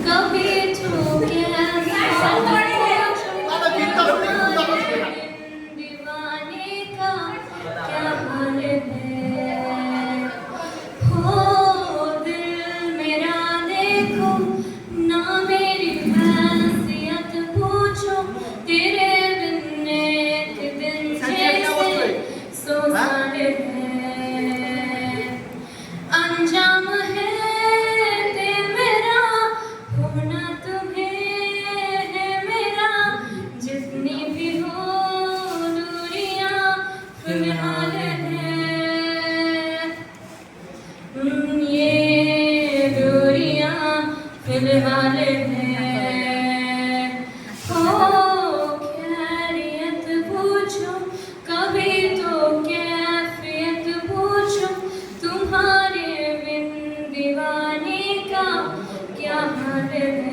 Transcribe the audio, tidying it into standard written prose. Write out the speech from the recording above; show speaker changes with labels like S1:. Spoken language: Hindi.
S1: कभी तो दीवाने का क्या हाल है हो दिल मेरा देखो ना मेरी हैसियत पूछो तेरे बिन एक दिन जैसे सोनाले है अंजाम है दिल मेरा होना तुम्हें है मेरा जितनी भी हो दूरियां फिलहाल है ये दूरियां फिलहाल है हो खैरियत पूछो कभी तो कैफियत पूछो तुम्हारे बिन दीवाने का क्या हाल है।